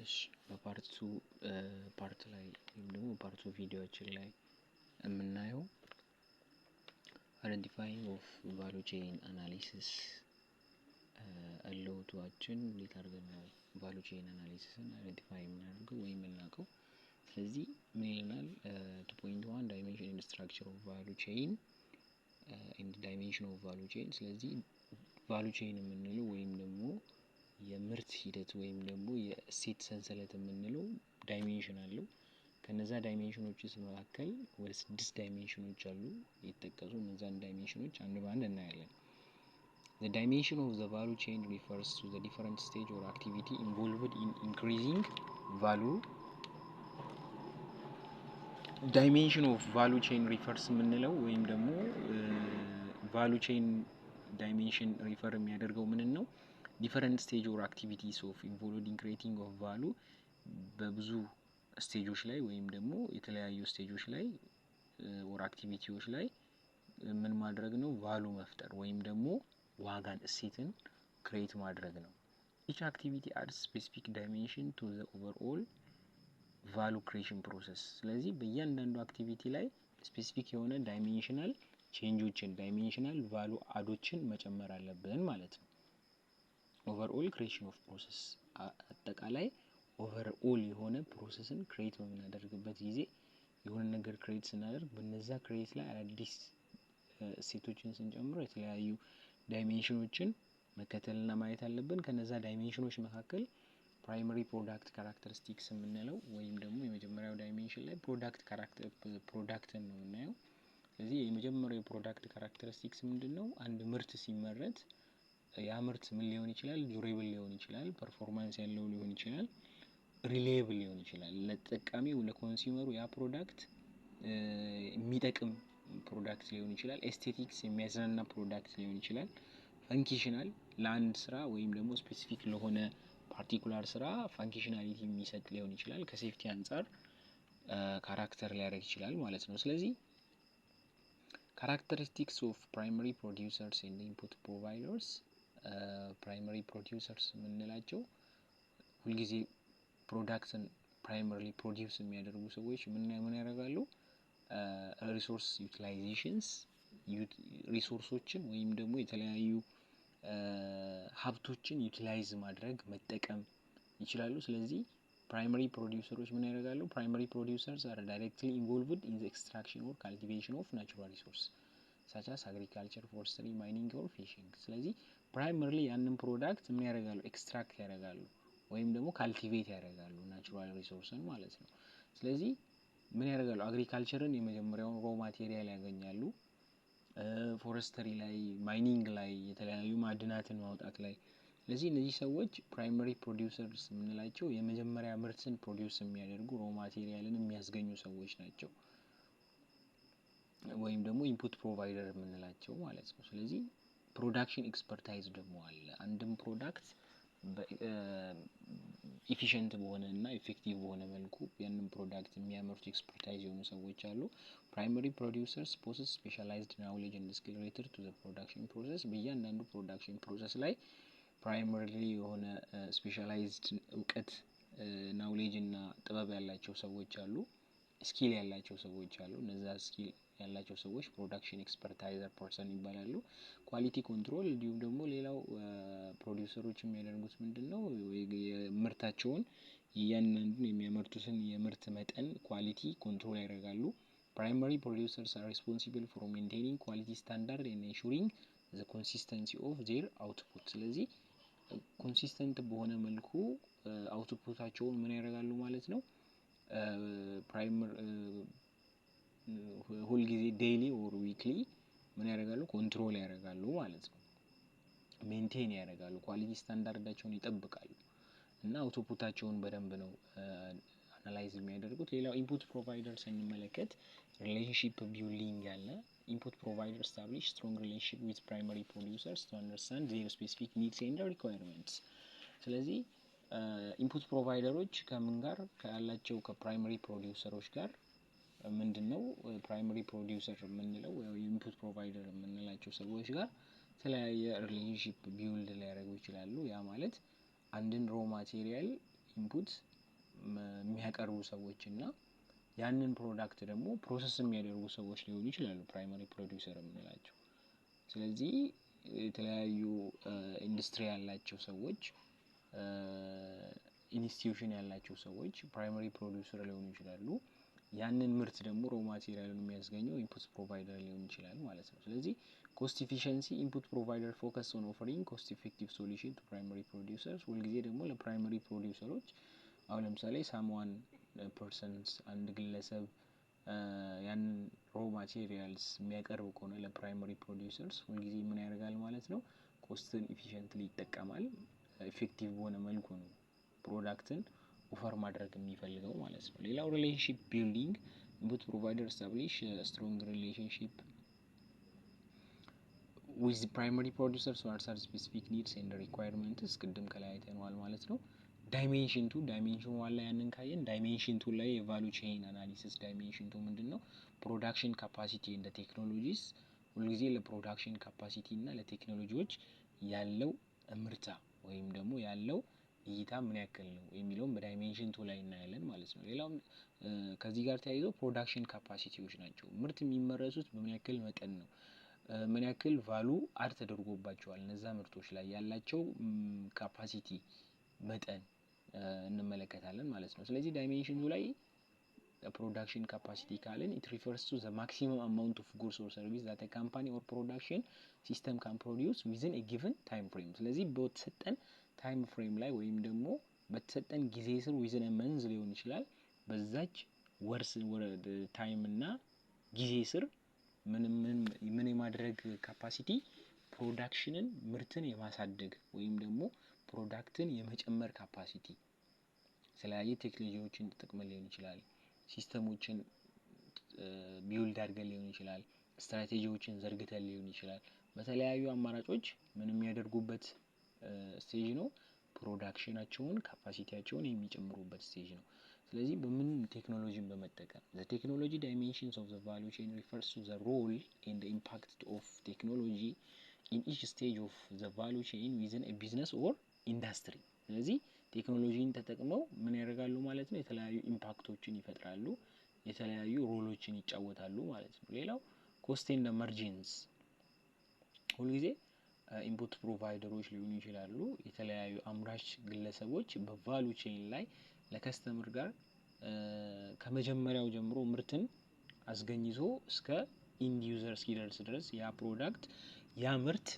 እሺ በፓርት 2 ፓርት ላይ ወይም ደግሞ ፓርት 2 ቪዲዮአችን ላይ የምናየው አይደንቲፋይንግ ኦፍ ቫልዩ ቼን አናሊሲስ አለውቷችን እንዴት አድርገን ነው ቫልዩ ቼን አናሊሲስን አይደንቲፋይ የምናደርገው ወይም የምናውቀው። ስለዚህ ምን ይለናል 2.1 ዳይሜንሽን ኤንድ ስትራክቸር ኦፍ ቫልዩ ቼን ኤንድ ዳይሜንሽን ኦፍ ቫልዩ ቼን። ስለዚህ ቫልዩ ቼን የምንለው ወይም ደግሞ የምርት ሂደት ወይም ደግሞ የእሴት ሰንሰለት የምንለው ዳይሜንሽን አለው። ከነዛ ዳይሜንሽኖችስ መካከል ወደ 6 ዳይሜንሽኖች አሉ የተጠቀሱ። እነዛን ዳይሜንሽኖች አንድ በአንድ እናያለን። The dimension of the value chain refers to the different stage or activity involved in increasing value. Dimension of value chain refers የምንለው ወይም ደግሞ value chain dimension refer የሚያደርገው ምን ነው? different stage or activities of involved in creating of value በብዙ ስቴጆች ላይ ወይም ደግሞ የተለያዩ ስቴጆች ላይ or አክቲቪቲዎች ላይ ምን ማድረግ ነው? ቫሉ መፍጠር ወይም ደግሞ ዋጋን እሴትን ክሬት ማድረግ ነው። each activity adds specific dimension to the overall value creation process። ስለዚህ በእያንዳንዱ አክቲቪቲ ላይ ስፔሲፊክ የሆነ ዳይሜንሽናል ቼንጆችን ዳይሜንሽናል ቫሉ አዶችን መጨመር አለብን ማለት ነው። ኦቨርኦል ክሬሽን ኦፍ ፕሮሰስ አጠቃላይ ኦቨርኦል የሆነ ፕሮሰስን ክሬት በምናደርግበት ጊዜ የሆነ ነገር ክሬት ስናደርግ በነዛ ክሬት ላይ አዲስ እሴቶችን ስንጨምር የተለያዩ ዳይሜንሽኖችን መከተልና ማየት አለብን። ከነዛ ዳይሜንሽኖች መካከል ፕራይመሪ ፕሮዳክት ካራክተሪስቲክስ የምንለው ወይም ደግሞ የመጀመሪያው ዳይሜንሽን ላይ ፕሮዳክትን ነው የምናየው። ስለዚህ የመጀመሪያው ፕሮዳክት ካራክተሪስቲክስ ምንድነው? አንድ ምርት ሲመረት ያ ምርት ምን ሊሆን ይችላል? ዱሬብል ሊሆን ይችላል፣ ፐርፎርማንስ ያለው ሊሆን ይችላል፣ ሪሌብል ሊሆን ይችላል። ለተጠቃሚው ለኮንሱመሩ ያ ፕሮዳክት የሚጠቅም ፕሮዳክት ሊሆን ይችላል፣ ኤስቴቲክስ የሚያዝናና ፕሮዳክት ሊሆን ይችላል፣ ፈንክሽናል ለአንድ ስራ ወይም ደግሞ ስፔሲፊክ ለሆነ ፓርቲኩላር ስራ ፈንክሽናሊቲ የሚሰጥ ሊሆን ይችላል፣ ከሴፍቲ አንፃር ካራክተር ሊያደርግ ይችላል ማለት ነው። ስለዚህ characteristics of primary producers and input providers ፕራይመሪ ፕሮዲውሰርስ የምንላቸው ሁልጊዜ ፕሮዳክትን ፕራይመሪሊ ፕሮዲውስ የሚያደርጉ ሰዎች ምን ያደርጋሉ? ሪሶርስ ዩቲላይዜሽንስ ሪሶርሶችን ወይም ደግሞ የተለያዩ ሀብቶችን ዩቲላይዝ ማድረግ መጠቀም ይችላሉ። ስለዚህ ፕራይመሪ ፕሮዲውሰሮች ምን ያደርጋሉ? ፕራይመሪ ፕሮዲውሰርስ are directly involved in the extraction or cultivation of natural resource such as agriculture, forestry, mining or fishing። ስለዚህ ፕራይመሪሊ ያንን ፕሮዳክት ምን ያደርጋሉ? ኤክስትራክት ያደርጋሉ ወይም ደግሞ ካልቲቬት ያደርጋሉ ናቹራል ሪሶርስን ማለት ነው። ስለዚህ ምን ያደርጋሉ? አግሪካልቸርን የመጀመሪያውን ሮ ማቴሪያል ያገኛሉ። ፎረስተሪ ላይ፣ ማይኒንግ ላይ፣ የተለያዩ ማዕድናትን ማውጣት ላይ። ስለዚህ እነዚህ ሰዎች ፕራይመሪ ፕሮዲውሰርስ የምንላቸው የመጀመሪያ ምርትን ፕሮዲውስ የሚያደርጉ ሮ ማቴሪያልን የሚያስገኙ ሰዎች ናቸው ወይም ደግሞ ኢንፑት ፕሮቫይደር የምንላቸው ማለት ነው። ስለዚህ ፕሮዳክሽን ኤክስፐርታይዝ ደግሞ አለ። አንድም ፕሮዳክት ኢፊሽንት በሆነ እና ኢፌክቲቭ በሆነ መልኩ ያንን ፕሮዳክት የሚያመርቱ ኤክስፐርታይዝ የሆኑ ሰዎች አሉ። ፕራይመሪ ፕሮዲውሰርስ ፖሰስ ስፔሻላይዝድ ናውሌጅ ኤንድ ስኪል ሪሌትድ ቱ ዘ ፕሮዳክሽን ፕሮሰስ። በእያንዳንዱ ፕሮዳክሽን ፕሮሰስ ላይ ፕራይመሪሊ የሆነ ስፔሻላይዝድ እውቀት ናውሌጅ እና ጥበብ ያላቸው ሰዎች አሉ። ስኪል ያላቸው ሰዎች አሉ። እነዛ ስኪል ያላቸው ሰዎች ፕሮዳክሽን ኤክስፐርታይዘር ፐርሰን ይባላሉ። ኳሊቲ ኮንትሮል እንዲሁም ደግሞ ሌላው ፕሮዲውሰሮች የሚያደርጉት ምንድነው? የምርታቸውን እያንዳንዱን የሚያመርቱትን የምርት መጠን ኳሊቲ ኮንትሮል ያደርጋሉ። ፕራይመሪ ፕሮዲውሰርስ are responsible for maintaining quality standard and ensuring the consistency of their output። ስለዚህ ኮንሲስተንት በሆነ መልኩ አውትፑታቸውን ምን ያደርጋሉ ማለት ነው? ሁል ጊዜ ዴይሊ ኦር ዊክሊ ምን ያደርጋሉ? ኮንትሮል ያደርጋሉ ማለት ነው። ሜንቴን ያደርጋሉ፣ ኳሊቲ ስታንዳርዳቸውን ይጠብቃሉ እና አውትፑታቸውን በደንብ ነው አናላይዝ የሚያደርጉት። ሌላው ኢንፑት ፕሮቫይደር ስንመለከት ሪሌሽንሺፕ ቢልዲንግ ያለ ኢንፑት ፕሮቫይደር establish strong relationship with primary producers to understand their specific needs and requirements። ስለዚህ ኢንፑት ፕሮቫይደሮች ከምን ጋር ካላቸው ከፕራይመሪ ፕሮዲውሰሮች ጋር ምንድነው ፕራይመሪ ፕሮዲውሰር የምንለው ወይ ኢንፑት ፕሮቫይደር የምንላቸው ሰዎች ጋር የተለያየ ሪሌሽንሺፕ ቢልድ ሊያደርጉ ይችላሉ። ያ ማለት አንድን ሮ ማቴሪያል ኢንፑት የሚያቀርቡ ሰዎች እና ያንን ፕሮዳክት ደግሞ ፕሮሰስ የሚያደርጉ ሰዎች ሊሆኑ ይችላሉ ፕራይመሪ ፕሮዲውሰር የምንላቸው። ስለዚህ የተለያዩ ኢንዱስትሪ ያላቸው ሰዎች ኢንስቲትዩሽን ያላቸው ሰዎች ፕራይመሪ ፕሮዲውሰር ሊሆኑ ይችላሉ። ያንን ምርት ደግሞ ሮ ማቴሪያልን የሚያስገኘው ኢንፑት ፕሮቫይደር ሊሆን ይችላል ማለት ነው። ስለዚህ ኮስት ኢፊሸንሲ ኢንፑት ፕሮቫይደር ፎከስ ኦን ኦፈሪንግ ኮስት ኢፌክቲቭ ሶሉሽን ቱ ፕራይመሪ ፕሮዲውሰርስ። ሁልጊዜ ደግሞ ለፕራይመሪ ፕሮዲውሰሮች አሁን ለምሳሌ ሳምዋን ፐርሰንስ አንድ ግለሰብ ያንን ሮ ማቴሪያልስ የሚያቀርብ ከሆነ ለፕራይመሪ ፕሮዲውሰርስ ሁልጊዜ ምን ያደርጋል ማለት ነው? ኮስትን ኢፊሸንትሊ ይጠቀማል። ኢፌክቲቭ በሆነ መልኩ ነው ፕሮዳክትን ኦፈር ማድረግ የሚፈልገው ማለት ነው። ሌላው ሪሌሽንሺፕ ቢልዲንግ ኢንፑት ፕሮቫይደር ስታብሊሽ ስትሮንግ ሪሌሽንሺፕ ዊዝ ፕራይመሪ ፕሮዲውሰርስ ቱ አንሰር ስፔሲፊክ ኒድስ ኤንድ ሪኳየርመንትስ። ቅድም ከላይ አይተነዋል ማለት ነው። ዳይሜንሽን ዋን ላይ ያንን ካየን ዳይሜንሽን ቱ ላይ የቫሉ ቼን አናሊሲስ ዳይሜንሽን ቱ ምንድን ነው? ፕሮዳክሽን ካፓሲቲ እንደ ቴክኖሎጂስ ሁልጊዜ ለፕሮዳክሽን ካፓሲቲ እና ለቴክኖሎጂዎች ያለው ምርታ ወይም ደግሞ ያለው እይታ ምን ያክል ነው የሚለውን በዳይሜንሽን ቱ ላይ እናያለን ማለት ነው። ሌላው ከዚህ ጋር ተያይዞ ፕሮዳክሽን ካፓሲቲዎች ናቸው። ምርት የሚመረቱት በምን ያክል መጠን ነው? ምን ያክል ቫሉ አድ ተደርጎባቸዋል እነዛ ምርቶች ላይ ያላቸው ካፓሲቲ መጠን እንመለከታለን ማለት ነው። ስለዚህ ዳይሜንሽን ቱ ላይ ፕሮዳክሽን ካፓሲቲ ካልን ኢት ሪፈርስ ቱ ዘ ማክሲመም አማውንት ኦፍ ጉድስ ኦር ሰርቪስ ዛት ካምፓኒ ኦር ፕሮዳክሽን ሲስተም ካን ፕሮዲውስ ዊዝን ኤ ጊቨን ታይም ፍሬም። ስለዚህ በተሰጠን ታይም ፍሬም ላይ ወይም ደግሞ በተሰጠን ጊዜ ስር ዊዝን መንዝ ሊሆን ይችላል በዛች ወርስ ታይም እና ጊዜ ስር ምን የማድረግ ካፓሲቲ ፕሮዳክሽንን ምርትን የማሳደግ ወይም ደግሞ ፕሮዳክትን የመጨመር ካፓሲቲ የተለያየ ቴክኖሎጂዎችን ተጠቅመን ሊሆን ይችላል፣ ሲስተሞችን ቢውልድ አድርገን ሊሆን ይችላል፣ ስትራቴጂዎችን ዘርግተን ሊሆን ይችላል። በተለያዩ አማራጮች ምን የሚያደርጉበት ስቴጅ ነው? ፕሮዳክሽናቸውን ካፓሲቲያቸውን የሚጨምሩበት ስቴጅ ነው። ስለዚህ በምን ቴክኖሎጂን በመጠቀም the technology dimensions of the value chain refers to the role and the impact of technology in each stage of the value chain within a business or industry። ስለዚህ ቴክኖሎጂን ተጠቅመው ምን ያደርጋሉ ማለት ነው? የተለያዩ ኢምፓክቶችን ይፈጥራሉ፣ የተለያዩ ሮሎችን ይጫወታሉ ማለት ነው። ሌላው ኮስት ኤንድ ማርጂንስ ሁልጊዜ ኢንፑት ፕሮቫይደሮች ሊሆኑ ይችላሉ፣ የተለያዩ አምራች ግለሰቦች በቫሉ ቼን ላይ ለከስተመር ጋር ከመጀመሪያው ጀምሮ ምርትን አስገኝቶ እስከ ኢንድ ዩዘር እስኪደርስ ድረስ ያ ፕሮዳክት ያ ምርት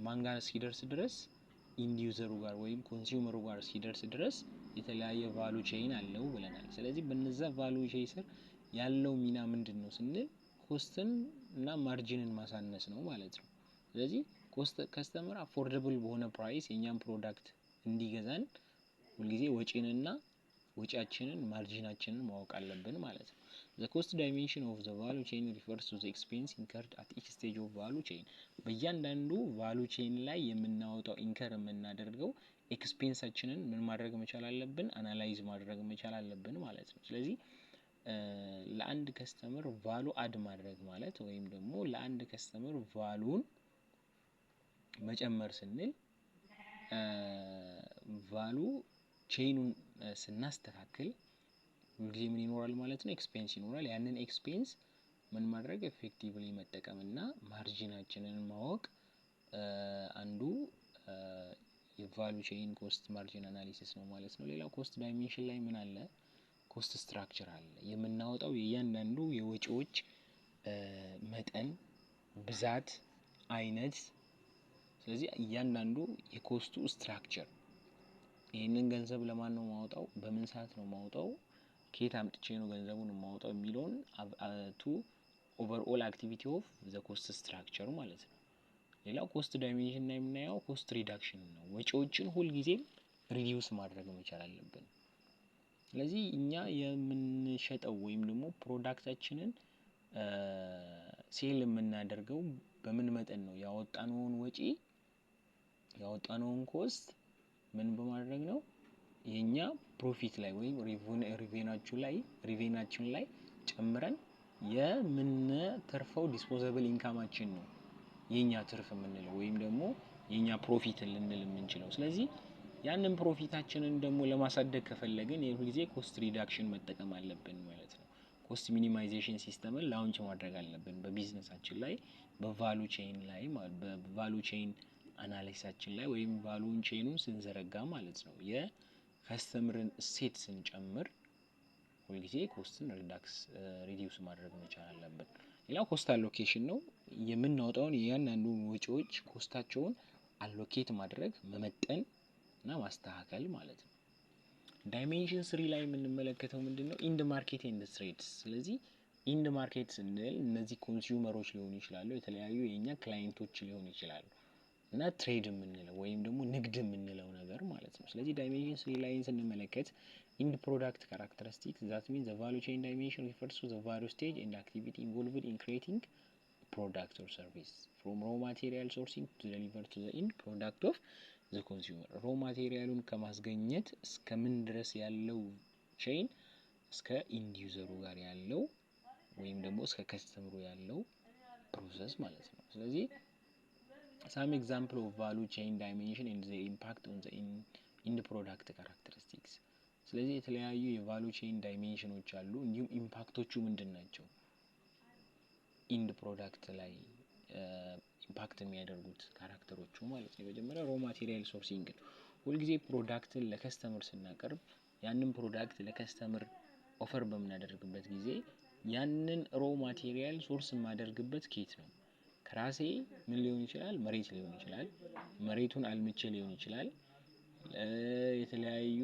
ማን ጋር እስኪደርስ ድረስ ኢንድ ዩዘሩ ጋር ወይም ኮንሱመሩ ጋር እስኪደርስ ድረስ የተለያየ ቫሉ ቼን አለው ብለናል። ስለዚህ በነዛ ቫሉ ቼን ስር ያለው ሚና ምንድነው ስንል ኮስትን እና ማርጂንን ማሳነስ ነው ማለት ነው። ስለዚህ ከስተመር አፎርደብል በሆነ ፕራይስ የኛን ፕሮዳክት እንዲገዛን ሁልጊዜ ወጪንና ወጪያችንን ማርጂናችንን ማወቅ አለብን ማለት ነው። The cost dimension of the value chain refers to the expense incurred at each stage of value chain። በእያንዳንዱ value chain ላይ የምናወጣው ኢንከር የምናደርገው ኤክስፔንሳችንን ምን ማድረግ መቻል አለብን? አናላይዝ ማድረግ መቻል አለብን ማለት ነው። ስለዚህ ለአንድ ከስተመር ቫሉ አድ ማድረግ ማለት ወይም ደግሞ ለአንድ ከስተመር ቫሉን መጨመር ስንል ቫሉ ቼኑን ስናስተካክል ሁልጊዜ ምን ይኖራል ማለት ነው? ኤክስፔንስ ይኖራል። ያንን ኤክስፔንስ ምን ማድረግ ኤፌክቲቭሊ መጠቀምና ማርጂናችንን ማወቅ አንዱ የቫሉ ቼን ኮስት ማርጂን አናሊሲስ ነው ማለት ነው። ሌላው ኮስት ዳይሜንሽን ላይ ምን አለ? ኮስት ስትራክቸር አለ። የምናወጣው የእያንዳንዱ የወጪዎች መጠን፣ ብዛት፣ አይነት። ስለዚህ እያንዳንዱ የኮስቱ ስትራክቸር ይሄንን ገንዘብ ለማን ነው ማውጣው? በምን ሰዓት ነው ማውጣው? ከየት አምጥቼ ነው ገንዘቡን ማውጣው የሚለውን ቱ ኦቨርኦል አክቲቪቲ ኦፍ ዘ ኮስት ስትራክቸር ማለት ነው። ሌላው ኮስት ዳይሜንሽን ላይ የምናየው ኮስት ሪዳክሽን ነው። ወጪዎችን ሁልጊዜም ሪዲዩስ ማድረግ መቻል አለብን። ስለዚህ እኛ የምንሸጠው ወይም ደግሞ ፕሮዳክታችንን ሴል የምናደርገው በምን መጠን ነው? ያወጣነውን ወጪ ያወጣነውን ኮስት ምን በማድረግ ነው? የኛ ፕሮፊት ላይ ወይም ሪቬናችን ላይ ጨምረን የምንተርፈው ዲስፖዛብል ኢንካማችን ነው የኛ ትርፍ የምንለው ወይም ደግሞ የኛ ፕሮፊት ልንል የምንችለው። ስለዚህ ያንን ፕሮፊታችንን ደግሞ ለማሳደግ ከፈለግን የሁሉ ጊዜ ኮስት ሪዳክሽን መጠቀም አለብን ማለት ነው። ኮስት ሚኒማይዜሽን ሲስተምን ላውንች ማድረግ አለብን በቢዝነሳችን ላይ በቫሉ ቼን ላይ በቫሉ ቼን አናሊሲሳችን ላይ ወይም ቫሉ ቼኑን ስንዘረጋ ማለት ነው። የከስተመርን እሴት ስንጨምር ሁልጊዜ ኮስትን ሪዲዩስ ማድረግ መቻል አለብን። ሌላው ኮስት አሎኬሽን ነው። የምናወጣውን የእያንዳንዱ ወጪዎች ኮስታቸውን አሎኬት ማድረግ መመጠን እና ማስተካከል ማለት ነው። ዳይሜንሽን 3 ላይ የምንመለከተው ምንድነው? ኢንድ ማርኬት ኤንድ ትሬድስ። ስለዚህ ኢንድ ማርኬት ስንል እነዚህ ኮንሱመሮች ሊሆኑ ይችላሉ፣ የተለያዩ የኛ ክላይንቶች ሊሆኑ ይችላሉ እና ትሬድ የምንለው ወይም ደግሞ ንግድ የምንለው ነገር ማለት ነው። ስለዚህ ዳይሜንሽን 3 ላይ ስንመለከት ኢንድ ፕሮዳክት ካራክተሪስቲክስ that means the value chain dimension refers to the various stage and activity involved in creating product or service from raw material sourcing to deliver to the end product of the consumer። raw materialun ከማስገኘት እስከ ምን ድረስ ያለው ቼን እስከ ኢንድ ዩዘሩ ጋር ያለው ወይም ደግሞ እስከ ከስተመሩ ያለው ፕሮሰስ ማለት ነው። ስለዚህ some example of value chain dimension and the impact on the end product characteristics። ስለዚህ የተለያዩ የቫሉ ቼን ዳይሜንሽኖች አሉ፣ እንዲሁም ኢምፓክቶቹ ምንድናቸው? ኢንድ ፕሮዳክት ላይ ኢምፓክት የሚያደርጉት ካራክተሮቹ ማለት ነው። የመጀመሪያው ሮ ማቴሪያል ሶርሲንግ ነው። ሁልጊዜ ፕሮዳክትን ለከስተመር ስናቀርብ ያንን ፕሮዳክት ለከስተመር ኦፈር በምናደርግበት ጊዜ ያንን ሮ ማቴሪያል ሶርስ የማደርግበት ኬት ነው? ከራሴ ምን ሊሆን ይችላል? መሬት ሊሆን ይችላል። መሬቱን አልምቼ ሊሆን ይችላል። የተለያዩ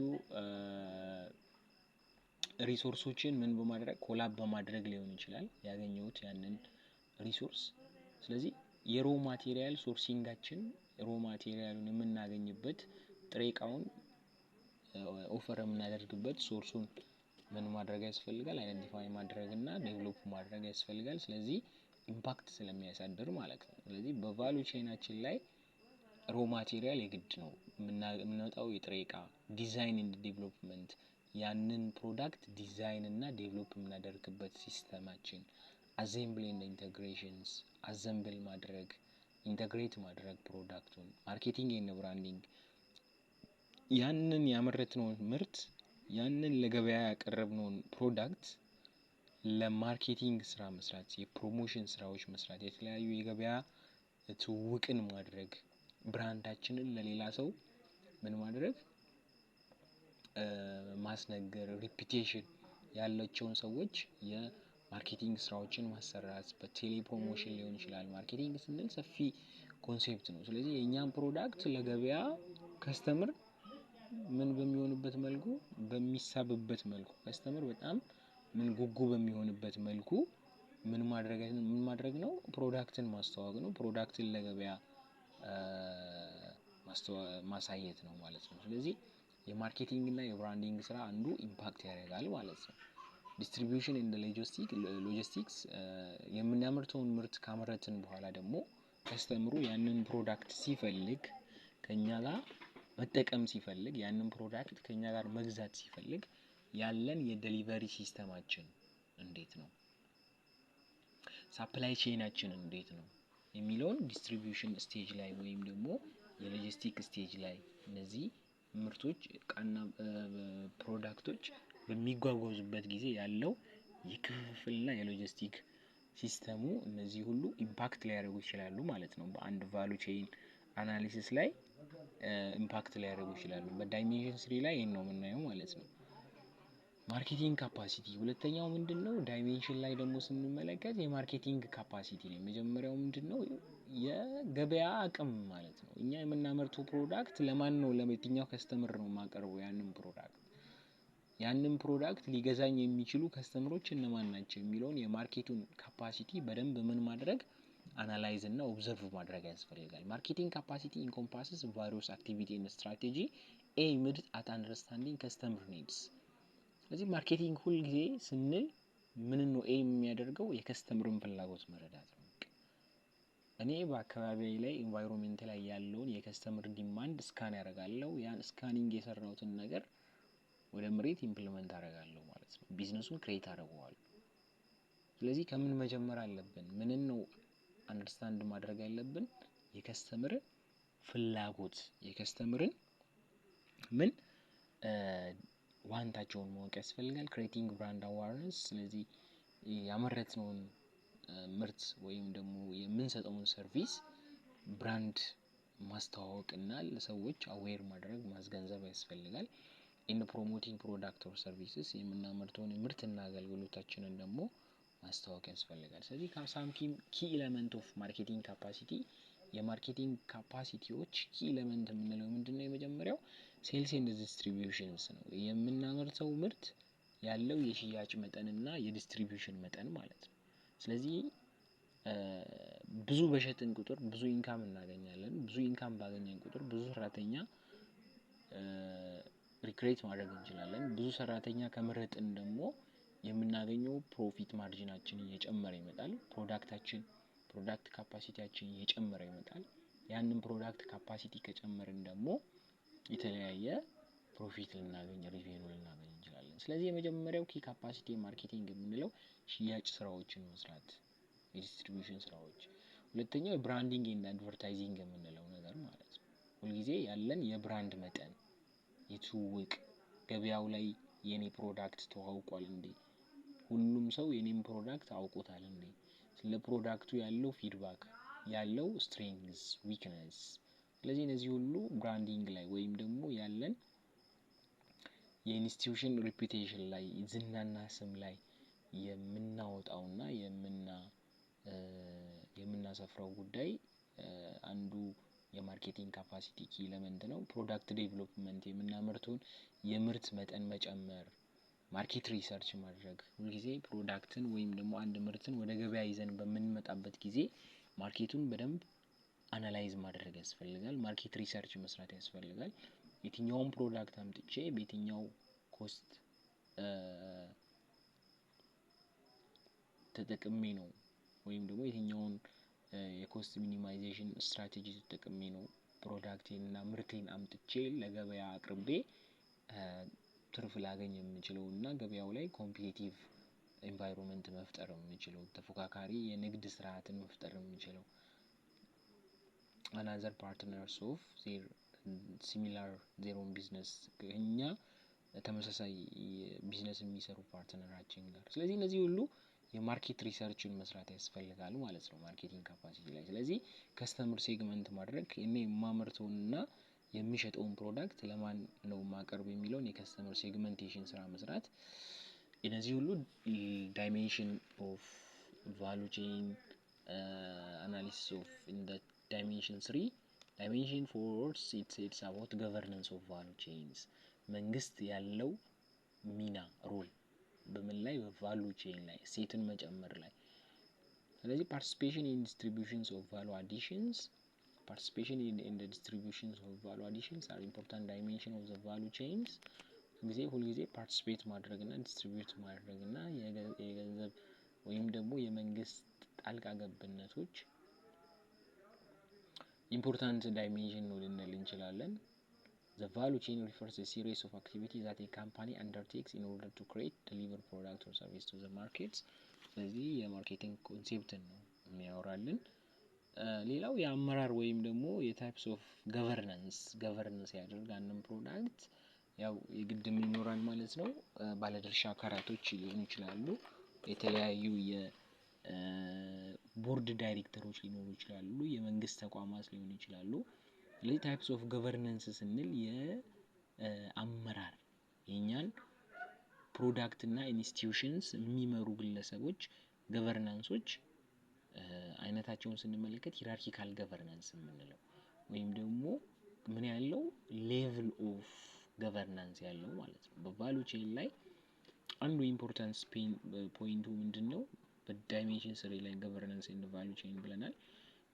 ሪሶርሶችን ምን በማድረግ ኮላብ በማድረግ ሊሆን ይችላል ያገኘሁት ያንን ሪሶርስ። ስለዚህ የሮ ማቴሪያል ሶርሲንጋችን ሮ ማቴሪያሉን የምናገኝበት ጥሬ ዕቃውን ኦፈር የምናደርግበት ሶርሱን ምን ማድረግ ያስፈልጋል? አይደንቲፋይ ማድረግ እና ዴቨሎፕ ማድረግ ያስፈልጋል። ስለዚህ ኢምፓክት ስለሚያሳድር ማለት ነው። ስለዚህ በቫሉ ቼናችን ላይ ሮ ማቴሪያል የግድ ነው። የምናወጣው የጥሬ ዕቃ ዲዛይን ኤንድ ዴቨሎፕመንት ያንን ፕሮዳክት ዲዛይን እና ዴቨሎፕ የምናደርግበት ሲስተማችን አሴምብል ኤንድ ኢንተግሬሽንስ አዘምብል ማድረግ ኢንተግሬት ማድረግ ፕሮዳክቱን ማርኬቲንግ ኤንድ ብራንዲንግ ያንን ያመረትነውን ምርት ያንን ለገበያ ያቀረብነውን ፕሮዳክት ለማርኬቲንግ ስራ መስራት፣ የፕሮሞሽን ስራዎች መስራት፣ የተለያዩ የገበያ ትውውቅን ማድረግ፣ ብራንዳችንን ለሌላ ሰው ምን ማድረግ ማስነገር፣ ሪፒቴሽን ያላቸውን ሰዎች የማርኬቲንግ ስራዎችን ማሰራት፣ በቴሌ ፕሮሞሽን ሊሆን ይችላል። ማርኬቲንግ ስንል ሰፊ ኮንሴፕት ነው። ስለዚህ የኛን ፕሮዳክት ለገበያ ከስተመር ምን በሚሆንበት መልኩ በሚሳብበት መልኩ ከስተመር በጣም ምን ጉጉ በሚሆንበት መልኩ ምን ማድረግ ነው? ፕሮዳክትን ማስተዋወቅ ነው። ፕሮዳክትን ለገበያ ማሳየት ነው ማለት ነው። ስለዚህ የማርኬቲንግ እና የብራንዲንግ ስራ አንዱ ኢምፓክት ያደርጋል ማለት ነው። ዲስትሪቢዩሽን ኤንድ ሎጂስቲክስ የምናመርተውን ምርት ካመረትን በኋላ ደግሞ ከስተመሩ ያንን ፕሮዳክት ሲፈልግ ከኛ ጋር መጠቀም ሲፈልግ ያንን ፕሮዳክት ከኛ ጋር መግዛት ሲፈልግ ያለን የዴሊቨሪ ሲስተማችን እንዴት ነው? ሳፕላይ ቼናችን እንዴት ነው የሚለውን ዲስትሪቢዩሽን ስቴጅ ላይ ወይም ደግሞ የሎጂስቲክ ስቴጅ ላይ እነዚህ ምርቶች ቃና ፕሮዳክቶች በሚጓጓዙበት ጊዜ ያለው የክፍፍልና የሎጂስቲክ ሲስተሙ እነዚህ ሁሉ ኢምፓክት ሊያደርጉ ይችላሉ ማለት ነው። በአንድ ቫሉ ቼን አናሊሲስ ላይ ኢምፓክት ሊያደርጉ ይችላሉ። በዳይሜንሽን 3 ላይ ይሄን ነው የምናየው ማለት ነው። ማርኬቲንግ ካፓሲቲ ሁለተኛው ምንድነው? ዳይሜንሽን ላይ ደግሞ ስንመለከት የማርኬቲንግ ካፓሲቲ ነው። መጀመሪያው ምንድነው? የገበያ አቅም ማለት ነው። እኛ የምናመርተው ፕሮዳክት ለማን ነው? ለየትኛው ከስተመር ነው የማቀርበው? ያንን ፕሮዳክት ሊገዛኝ የሚችሉ ከስተመሮች እነማን ናቸው የሚለውን የማርኬቱን ካፓሲቲ በደንብ ምን ማድረግ አናላይዝ እና ኦብዘርቭ ማድረግ ያስፈልጋል። ማርኬቲንግ ካፓሲቲ ኢንኮምፓስስ ቫሪየስ አክቲቪቲ ኤንድ ስትራቴጂ ኤይምድ አት አንደርስታንዲንግ ከስተመር ኒድስ። ስለዚህ ማርኬቲንግ ሁል ጊዜ ስንል ምን ነው ኤም የሚያደርገው? የከስተመርን ፍላጎት መረዳት ነው። እኔ በአካባቢዬ ላይ ኢንቫይሮንመንት ላይ ያለውን የከስተመር ዲማንድ ስካን ያደርጋለሁ። ያን ስካኒንግ የሰራሁትን ነገር ወደ መሬት ኢምፕሊመንት አደርጋለሁ ማለት ነው። ቢዝነሱን ክሬት አደርገዋለሁ። ስለዚህ ከምን መጀመር አለብን? ምንን ነው አንደርስታንድ ማድረግ ያለብን? የከስተመር ፍላጎት የከስተመርን ምን ዋንታቸውን ማወቅ ያስፈልጋል። ክሬቲንግ ብራንድ አዋርነስ፣ ስለዚህ ያመረትነውን ምርት ወይም ደግሞ የምንሰጠውን ሰርቪስ ብራንድ ማስተዋወቅ እና ለሰዎች አዌር ማድረግ ማስገንዘብ ያስፈልጋል። ኢን ፕሮሞቲንግ ፕሮዳክት ኦር ሰርቪስስ የምናመርተውን ምርትና አገልግሎታችንን ደግሞ ማስተዋወቅ ያስፈልጋል። ስለዚህ ከሳም ኪ ኤለመንት ኦፍ ማርኬቲንግ ካፓሲቲ፣ የማርኬቲንግ ካፓሲቲዎች ኪ ኤለመንት የምንለው ምንድነው? የመጀመሪያው ሴልስ ኤንድ ዲስትሪቢዩሽንስ ነው። የምናመርተው ምርት ያለው የሽያጭ መጠን እና የዲስትሪቢዩሽን መጠን ማለት ነው። ስለዚህ ብዙ በሸጥን ቁጥር ብዙ ኢንካም እናገኛለን። ብዙ ኢንካም ባገኘን ቁጥር ብዙ ሰራተኛ ሪክሬት ማድረግ እንችላለን። ብዙ ሰራተኛ ከመረጥን ደግሞ የምናገኘው ፕሮፊት ማርጂናችን እየጨመረ ይመጣል። ፕሮዳክት ካፓሲቲያችን እየጨመረ ይመጣል። ያንን ፕሮዳክት ካፓሲቲ ከጨመርን ደግሞ የተለያየ ፕሮፊት ልናገኝ ሪቬኑ ልናገኝ እንችላለን። ስለዚህ የመጀመሪያው ኪ ካፓሲቲ ማርኬቲንግ የምንለው ሽያጭ ስራዎችን መስራት፣ የዲስትሪቢዩሽን ስራዎች። ሁለተኛው የብራንዲንግ ኤንድ አድቨርታይዚንግ የምንለው ነገር ማለት ነው። ሁልጊዜ ያለን የብራንድ መጠን የትውውቅ ገበያው ላይ የኔ ፕሮዳክት ተዋውቋል እንዴ? ሁሉም ሰው የኔን ፕሮዳክት አውቆታል እንዴ? ስለ ፕሮዳክቱ ያለው ፊድባክ፣ ያለው ስትሬንግዝ፣ ዊክነስ። ስለዚህ እነዚህ ሁሉ ብራንዲንግ ላይ ወይም ደግሞ ያለን የኢንስቲትዩሽን ሪፑቴሽን ላይ ዝናና ስም ላይ የምናወጣውና የምናሰፍረው ጉዳይ አንዱ የማርኬቲንግ ካፓሲቲ ኪ ኤለመንት ነው። ፕሮዳክት ዴቨሎፕመንት የምናመርተውን የምርት መጠን መጨመር፣ ማርኬት ሪሰርች ማድረግ። ሁልጊዜ ፕሮዳክትን ወይም ደግሞ አንድ ምርትን ወደ ገበያ ይዘን በምንመጣበት ጊዜ ማርኬቱን በደንብ አናላይዝ ማድረግ ያስፈልጋል። ማርኬት ሪሰርች መስራት ያስፈልጋል። የትኛውን ፕሮዳክት አምጥቼ በየትኛው ኮስት ተጠቅሜ ነው ወይም ደግሞ የትኛውን የኮስት ሚኒማይዜሽን ስትራቴጂ ተጠቅሜ ነው ፕሮዳክቴን እና ምርቴን አምጥቼ ለገበያ አቅርቤ ትርፍ ላገኝ የምችለው እና ገበያው ላይ ኮምፒቲቲቭ ኤንቫይሮንመንት መፍጠር የምችለው፣ ተፎካካሪ የንግድ ስርዓትን መፍጠር የምችለው። አናዘር ፓርትነርስ ኦፍ ዜር ሲሚላር ዜር ኦን ቢዝነስ፣ እኛ ተመሳሳይ ቢዝነስ የሚሰሩ ፓርትነራችን ጋር። ስለዚህ እነዚህ ሁሉ የማርኬት ሪሰርችን መስራት ያስፈልጋል ማለት ነው ማርኬቲንግ ካፓሲቲ ላይ። ስለዚህ ከስተመር ሴግመንት ማድረግ እኔ የማመርተውንና የሚሸጠውን ፕሮዳክት ለማን ነው ማቀርብ የሚለውን የከስተመር ሴግመንቴሽን ስራ መስራት። እነዚህ ሁሉ ዳይሜንሽን ኦፍ ቫሉ ቼን አናሊሲስ ኦፍ ኢን ዘ ዳይሜንሽን 3 ዳይሜንሽን 4 ኢትስ አባውት ገቨርናንስ ኦፍ ቫሉ ቼንስ። መንግስት ያለው ሚና ሮል በምን ላይ? በቫሉ ቼን ላይ፣ እሴትን መጨመር ላይ። ስለዚህ ፓርቲሲፔሽን ኢን ዲስትሪቢዩሽንስ ኦፍ ቫሉ አዲሽንስ participation in the distributions of value additions are important dimension of the value chains። ሁልጊዜ ፓርቲሲፔት ማድረግና ዲስትሪቢዩት ማድረግና የገንዘብ ወይም ደግሞ የመንግስት ጣልቃ ገብነቶች ኢምፖርታንት ዳይሜንሽን ነው ልንል እንችላለን። The value chain refers to a series of activities that a company undertakes in order to create, deliver product or service to the markets። ስለዚህ የማርኬቲንግ ኮንሴፕትን ነው የሚያወራልን። ሌላው የአመራር ወይም ደግሞ የታይፕስ ኦፍ ገቨርናንስ ያደርግ አንድን ፕሮዳክት ያው የግድም ይኖራል ማለት ነው። ባለድርሻ አካላቶች ሊሆኑ ይችላሉ፣ የተለያዩ የቦርድ ዳይሬክተሮች ሊኖሩ ይችላሉ፣ የመንግስት ተቋማት ሊሆኑ ይችላሉ። ስለዚህ ታይፕስ ኦፍ ገቨርናንስ ስንል የአመራር የኛን ፕሮዳክት እና ኢንስቲትዩሽንስ የሚመሩ ግለሰቦች ገቨርናንሶች አይነታቸውን ስንመለከት ሂራርኪካል ገቨርናንስ የምንለው ወይም ደግሞ ምን ያለው ሌቭል ኦፍ ገቨርናንስ ያለው ማለት ነው። በቫሉ ቼን ላይ አንዱ ኢምፖርታንስ ፖይንቱ ምንድነው? በዳይሜንሽን 3 ላይ ገቨርናንስ ኤንድ ቫሉ ቼን ብለናል።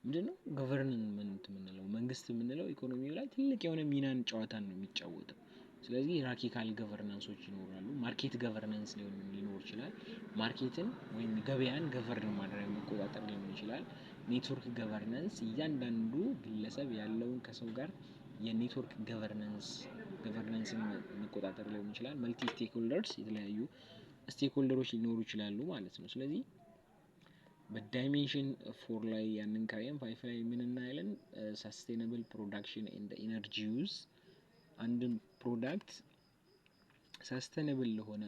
ምንድነው ገቨርናንስ የምንለው? መንግስት የምንለው ኢኮኖሚው ላይ ትልቅ የሆነ ሚናን ጨዋታን ነው የሚጫወተው። ስለዚህ ሂራርኪካል ገቨርናንሶች ይኖራሉ። ማርኬት ገቨርናንስ ሊኖር ይችላል። ማርኬትን ወይም ገበያን ገቨርን ማድረግ መቆጣጠር ሊሆን ይችላል። ኔትወርክ ገቨርናንስ እያንዳንዱ ግለሰብ ያለውን ከሰው ጋር የኔትወርክ ገቨርናንስን መቆጣጠር ሊሆን ይችላል። መልቲ ስቴክሆልደርስ የተለያዩ ስቴክሆልደሮች ሊኖሩ ይችላሉ ማለት ነው። ስለዚህ በዳይሜንሽን 4 ላይ ያንን ካየን 5 ላይ ምን እናያለን? ሰስቴናብል ፕሮዳክሽን ኤንድ ኢነርጂ ዩዝ። አንድን ፕሮዳክት ሰስተነብል ለሆነ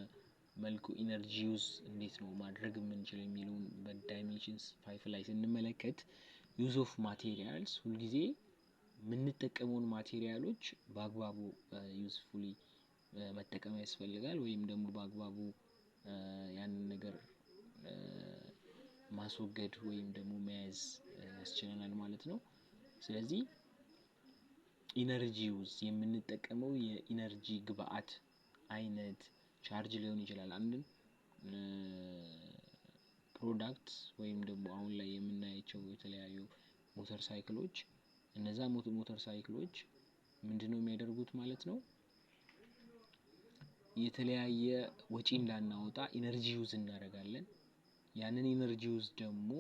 መልኩ ኢነርጂ ዩዝ እንዴት ነው ማድረግ የምንችለው የሚለውን በዳይሜንሽንስ 5 ላይ ስንመለከት ዩዝ ኦፍ ማቴሪያልስ ሁልጊዜ የምንጠቀመውን ማቴሪያሎች በአግባቡ ዩዝፉሊ መጠቀም ያስፈልጋል ወይም ደግሞ በአግባቡ ያንን ነገር ማስወገድ ወይም ደግሞ መያዝ ያስችለናል ማለት ነው። ስለዚህ ኢነርጂ ዩዝ የምንጠቀመው የኢነርጂ ግብአት አይነት ቻርጅ ሊሆን ይችላል። አንድን ፕሮዳክት ወይም ደግሞ አሁን ላይ የምናያቸው የተለያዩ ሞተር ሳይክሎች እነዛ ሞተር ሳይክሎች ምንድነው የሚያደርጉት ማለት ነው? የተለያየ ወጪ እንዳናወጣ ኢነርጂ ዩዝ እናደርጋለን። ያንን ኢነርጂ ዩዝ ደግሞ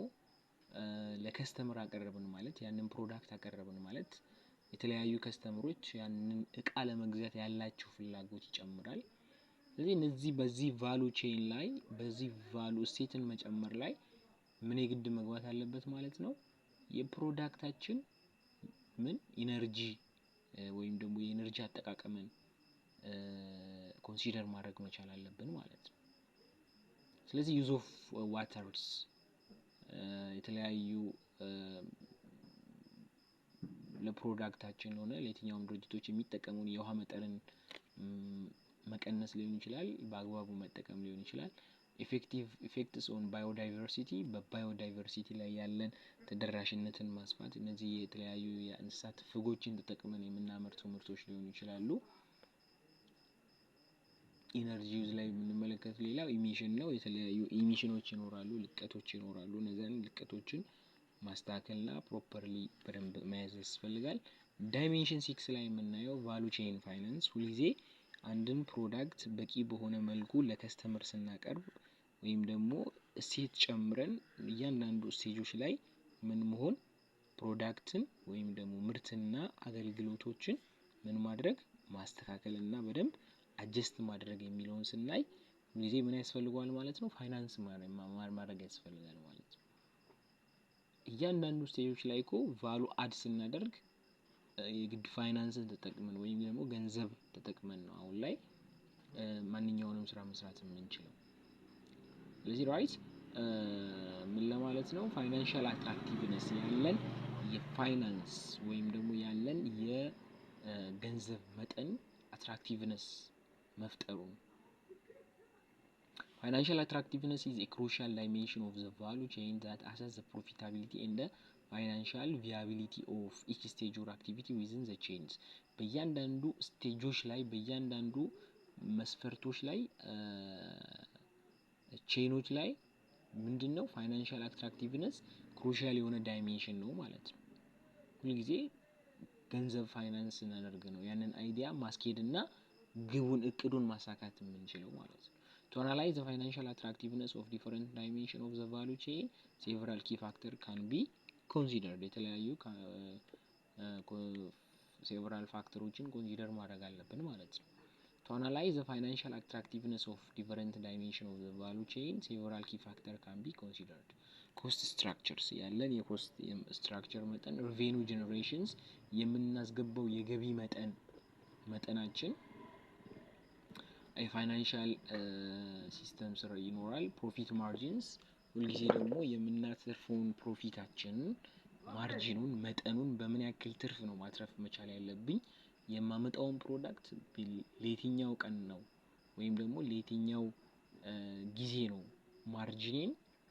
ለከስተመር አቀረብን ማለት ያንን ፕሮዳክት አቀረብን ማለት የተለያዩ ከስተመሮች ያንን እቃ ለመግዛት ያላቸው ፍላጎት ይጨምራል። ስለዚህ እነዚህ በዚህ ቫሉ ቼን ላይ በዚህ ቫሉ እሴትን መጨመር ላይ ምን የግድ መግባት አለበት ማለት ነው? የፕሮዳክታችን ምን ኢነርጂ ወይም ደግሞ የኢነርጂ አጠቃቀምን ኮንሲደር ማድረግ መቻል አለብን ማለት ነው። ስለዚህ ዩዝ ኦፍ ዋተርስ የተለያዩ ለፕሮዳክታችን ሆነ ለየትኛውም ድርጅቶች የሚጠቀሙን የውሃ መጠንን መቀነስ ሊሆን ይችላል፣ በአግባቡ መጠቀም ሊሆን ይችላል። ኢፌክትስ ኦን ባዮዳይቨርሲቲ በባዮዳይቨርሲቲ ላይ ያለን ተደራሽነትን ማስፋት እነዚህ የተለያዩ የእንስሳት ፍጎችን ተጠቅመን የምናመርተው ምርቶች ሊሆኑ ይችላሉ። ኢነርጂ ዩዝ ላይ የምንመለከት ሌላው ኢሚሽን ነው። የተለያዩ ኢሚሽኖች ይኖራሉ፣ ልቀቶች ይኖራሉ። እነዛን ልቀቶችን ማስተካከልና ፕሮፐርሊ በደንብ መያዝ ያስፈልጋል። ዳይሜንሽን 6 ላይ የምናየው ቫሉ ቼን ፋይናንስ ሁልጊዜ አንድን ፕሮዳክት በቂ በሆነ መልኩ ለከስተመር ስናቀርብ ወይም ደግሞ እሴት ጨምረን እያንዳንዱ ስቴጆች ላይ ምን መሆን ፕሮዳክትን ወይም ደግሞ ምርትና አገልግሎቶችን ምን ማድረግ ማስተካከልና በደንብ አጀስት ማድረግ የሚለውን ስናይ ሁልጊዜ ምን ያስፈልጋል ማለት ነው? ፋይናንስ ማድረግ ያስፈልጋል ማለት ነው። እያንዳንዱ ስቴጆች ላይ እኮ ቫሉ አድ ስናደርግ የግድ ፋይናንስን ተጠቅመን ወይም ደግሞ ገንዘብ ተጠቅመን ነው አሁን ላይ ማንኛውንም ስራ መስራት የምንችለው። ስለዚህ ራይት ምን ለማለት ነው? ፋይናንሻል አትራክቲቭነስ ያለን የፋይናንስ ወይም ደግሞ ያለን የገንዘብ መጠን አትራክቲቭነስ መፍጠሩ ነው። Financial attractiveness is a crucial dimension of the value chain that assesses the profitability and the financial viability of each stage or activity within the chains. በእያንዳንዱ ስቴጆች ላይ በእያንዳንዱ መስፈርቶች ላይ ቼኖች ላይ ምንድነው ፋይናንሻል አትራክቲቭነስ ክሩሻል የሆነ ዳይሜንሽን ነው ማለት ነው። ሁልጊዜ ገንዘብ ፋይናንስ እናደርግ ነው ያንን አይዲያ ማስኬድና ግቡን እቅዱን ማሳካት የምንችለው ማለት ነው። To analyze the financial attractiveness of different dimension of the value chain, several key factors can be considered. የተለያዩ several ፋክተሮችን ኮንሲደር ማድረግ አለብን ማለት ነው። To analyze the financial attractiveness of different dimension of the value chain, several key factors can be considered. Cost structures ያለን የኮስት ስትራክቸር መጠን፣ revenue generations የምናስገባው የገቢ መጠናችን የፋይናንሻል ሲስተም ስር ይኖራል። ፕሮፊት ማርጂንስ ሁልጊዜ ደግሞ የምናተርፈውን ፕሮፊታችንን ማርጂኑን መጠኑን በምን ያክል ትርፍ ነው ማትረፍ መቻል ያለብኝ የማመጣውን ፕሮዳክት ለየትኛው ቀን ነው ወይም ደግሞ ለየትኛው ጊዜ ነው ማርጂኔን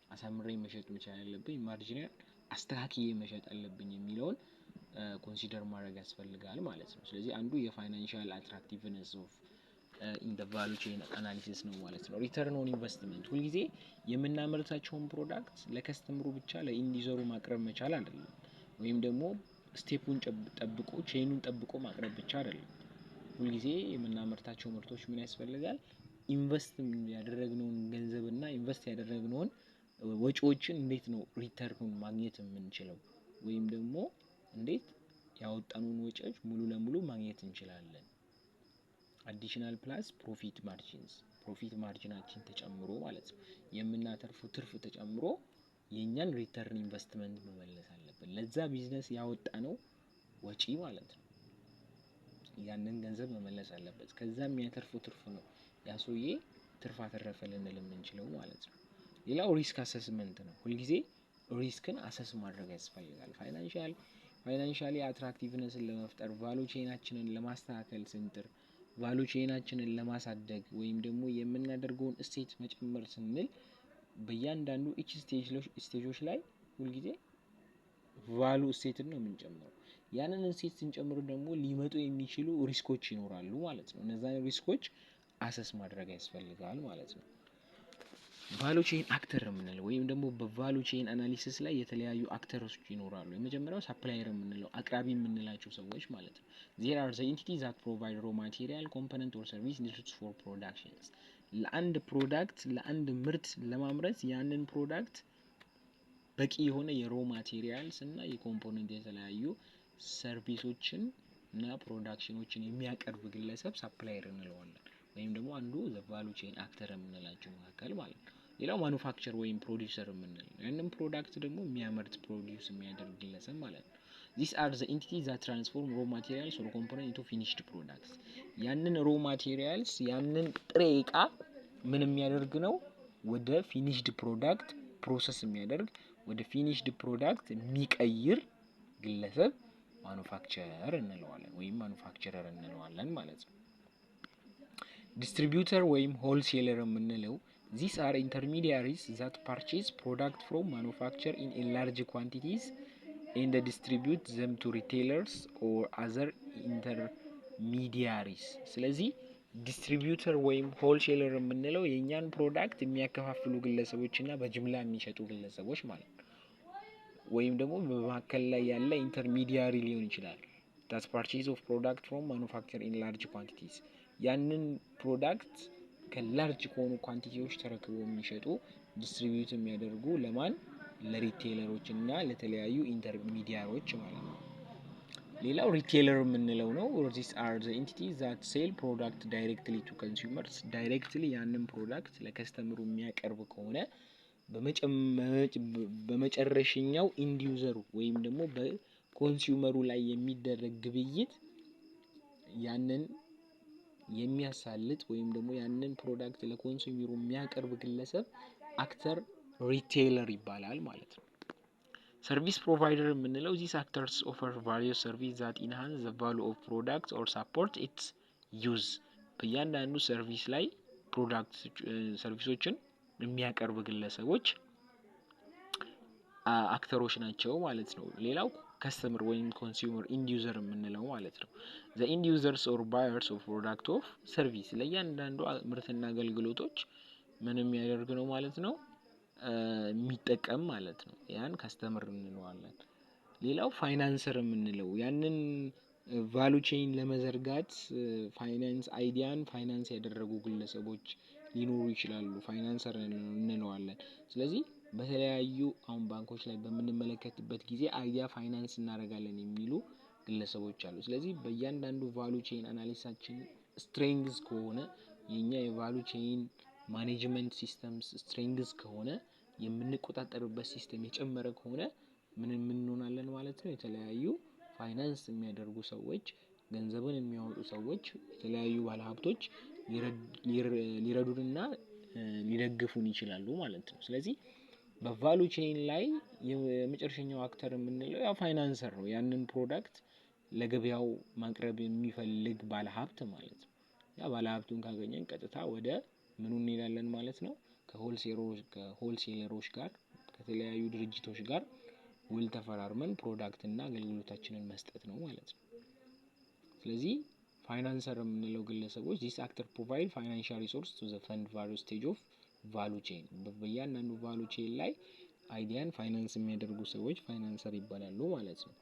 አሳምሬ መሸጥ መቻል ያለብኝ ማርጂኔን አስተካክዬ መሸጥ አለብኝ የሚለውን ኮንሲደር ማድረግ ያስፈልጋል ማለት ነው። ስለዚህ አንዱ የፋይናንሻል አትራክቲቭነስ ኦፍ in the value chain analysis ነው ማለት ነው። ሪተርን ኦን ኢንቨስትመንት ሁልጊዜ የምናመርታቸውን ፕሮዳክት ለከስተመሩ ብቻ ለኢንዲዘሩ ማቅረብ መቻል አይደለም፣ ወይም ደግሞ ስቴፑን ጠብቆ ቼኑን ጠብቆ ማቅረብ ብቻ አይደለም። ሁልጊዜ የምናመርታቸው ምርቶች ምን ያስፈልጋል? ኢንቨስት ያደረግነውን ገንዘብና ኢንቨስት ያደረግነውን ወጪዎችን እንዴት ነው ሪተርኑን ማግኘት የምንችለው ወይም ደግሞ እንዴት ያወጣነውን ወጪዎች ሙሉ ለሙሉ ማግኘት እንችላለን። አዲሽናል ፕላስ ፕሮፊት ማርጂናችን ተጨምሮ ማለት ነው። የምናተርፈው ትርፍ ተጨምሮ የኛን ሪተርን ኢንቨስትመንት መመለስ አለብን፣ ለዛ ቢዝነስ ያወጣነው ወጪ ማለት ነው። ያንን ገንዘብ መመለስ አለበት። ከዛ የሚያተርፈው ትርፍ ነው ያ ሰውዬ ትርፍ አተረፈ ልንል የምንችለው ማለት ነው። ሌላው ሪስክ አሰስመንት ነው። ሁልጊዜ ሪስክን አሰስ ማድረግ ያስፈልጋል። ፋይናንሻሊ አትራክቲቭነስን ለመፍጠር ቫሉ ቼናችንን ለማስተካከል ስንጥር ቫሉ ቼናችንን ለማሳደግ ወይም ደግሞ የምናደርገውን እሴት መጨመር ስንል በእያንዳንዱ ኢች ስቴጆች ላይ ሁልጊዜ ቫሉ እሴትን ነው የምንጨምረው። ያንን እሴት ስንጨምር ደግሞ ሊመጡ የሚችሉ ሪስኮች ይኖራሉ ማለት ነው። እነዛን ሪስኮች አሰስ ማድረግ ያስፈልጋል ማለት ነው። ቫሉ ቼን አክተር የምንለው ወይም ደግሞ በቫሉ ቼን አናሊሲስ ላይ የተለያዩ አክተሮች ይኖራሉ። የመጀመሪያው ሳፕላየር የምንለው አቅራቢ የምንላቸው ሰዎች ማለት ነው። there are the entities that provide raw material component or service needed for productions ለአንድ ፕሮዳክት ለአንድ ምርት ለማምረት ያንን ፕሮዳክት በቂ የሆነ የሮ ማቴሪያልስ እና የኮምፖነንት የተለያዩ ሰርቪሶችን እና ፕሮዳክሽኖችን የሚያቀርብ ግለሰብ ሳፕላየር እንለዋለን። ወይም ደግሞ አንዱ ዘ ቫሉ ቼን አክተር የምንላቸው መካከል ማለት ነው። ሌላው ማኑፋክቸር ወይም ፕሮዲውሰር የምንለው ያንን ፕሮዳክት ደግሞ የሚያመርት ፕሮዲውስ የሚያደርግ ግለሰብ ማለት ነው። these are the entities that transform raw materials or component into finished products ያንን ሮ ማቴሪያልስ ያንን ጥሬ ዕቃ ምን የሚያደርግ ነው ወደ ፊኒሽድ ፕሮዳክት ፕሮሰስ የሚያደርግ ወደ ፊኒሽድ ፕሮዳክት የሚቀይር ግለሰብ ማኑፋክቸረር እንለዋለን ወይም ማኑፋክቸረር እንለዋለን ማለት ነው። ዲስትሪቢዩተር ወይም ሆልሴለር የምንለው these are intermediaries that purchase product from manufacturer in a large quantities and distribute them to retailers or other intermediaries ስለዚህ ዲስትሪቢዩተር ወይም ሆልሴለር የምንለው የኛን ፕሮዳክት የሚያከፋፍሉ ግለሰቦችና በጅምላ የሚሸጡ ግለሰቦች ማለት ነው። ወይም ደግሞ በመካከል ላይ ያለ ኢንተርሚዲያሪ ሊሆን ይችላል። that purchase of product from manufacturer in large quantities ያንን ፕሮዳክት ከላርጅ ከሆኑ ኳንቲቲዎች ተረክበው የሚሸጡ ዲስትሪቢዩት የሚያደርጉ ለማን ለሪቴለሮች እና ለተለያዩ ኢንተርሚዲያሮች ማለት ነው። ሌላው ሪቴለር የምንለው ነው these are the entities that sell product directly to consumers directly ያንን ፕሮዳክት ለከስተመሩ የሚያቀርብ ከሆነ በመጨረሻኛው ኢንድ ዩዘሩ ወይም ደግሞ በኮንሱመሩ ላይ የሚደረግ ግብይት ያንን የሚያሳልጥ ወይም ደግሞ ያንን ፕሮዳክት ለኮንሱመሩ የሚያቀርብ ግለሰብ አክተር ሪቴለር ይባላል ማለት ነው። ሰርቪስ ፕሮቫይደር የምንለው these actors offer various services that enhance the value of product or support its use በእያንዳንዱ ሰርቪስ ላይ ፕሮዳክት ሰርቪሶችን የሚያቀርብ ግለሰቦች አክተሮች ናቸው ማለት ነው። ሌላው ከስተመር ወይም ኮንሱመር ኢንድ ዩዘር የምንለው ማለት ነው። the end users or buyers of product of service ለእያንዳንዱ ምርትና አገልግሎቶች ምን የሚያደርግ ነው ማለት ነው የሚጠቀም ማለት ነው። ያን ከስተመር እንለዋለን። ሌላው ፋይናንሰር የምንለው ያንን ቫሉ ቼን ለመዘርጋት ፋይናንስ አይዲያን ፋይናንስ ያደረጉ ግለሰቦች ሊኖሩ ይችላሉ። ፋይናንሰር እንለዋለን። ስለዚህ በተለያዩ አሁን ባንኮች ላይ በምንመለከትበት ጊዜ አይዲያ ፋይናንስ እናደርጋለን የሚሉ ግለሰቦች አሉ። ስለዚህ በእያንዳንዱ ቫሉ ቼን አናሊሲሳችን ስትሬንግዝ ከሆነ የኛ የቫሉ ቼን ማኔጅመንት ሲስተምስ ስትሬንግዝ ከሆነ የምንቆጣጠርበት ሲስተም የጨመረ ከሆነ ምን እንሆናለን ማለት ነው። የተለያዩ ፋይናንስ የሚያደርጉ ሰዎች ገንዘብን የሚያወጡ ሰዎች የተለያዩ ባለሀብቶች ሊረዱንና ሊደግፉን ይችላሉ ማለት ነው። ስለዚህ በቫሉ ቼን ላይ የመጨረሻኛው አክተር የምንለው ያው ፋይናንሰር ነው። ያንን ፕሮዳክት ለገበያው ማቅረብ የሚፈልግ ባለሀብት ማለት ነው። ያ ባለሀብቱን ካገኘን ቀጥታ ወደ ምኑ እንሄዳለን ማለት ነው። ከሆልሴለሮች ጋር ከተለያዩ ድርጅቶች ጋር ውል ተፈራርመን ፕሮዳክት እና አገልግሎታችንን መስጠት ነው ማለት ነው። ስለዚህ ፋይናንሰር የምንለው ግለሰቦች this actor provide financial resource to the fund various stage of value chain በእያንዳንዱ ቫሉ ቼን ላይ አይዲያን ፋይናንስ የሚያደርጉ ሰዎች ፋይናንሰር ይባላሉ ማለት ነው።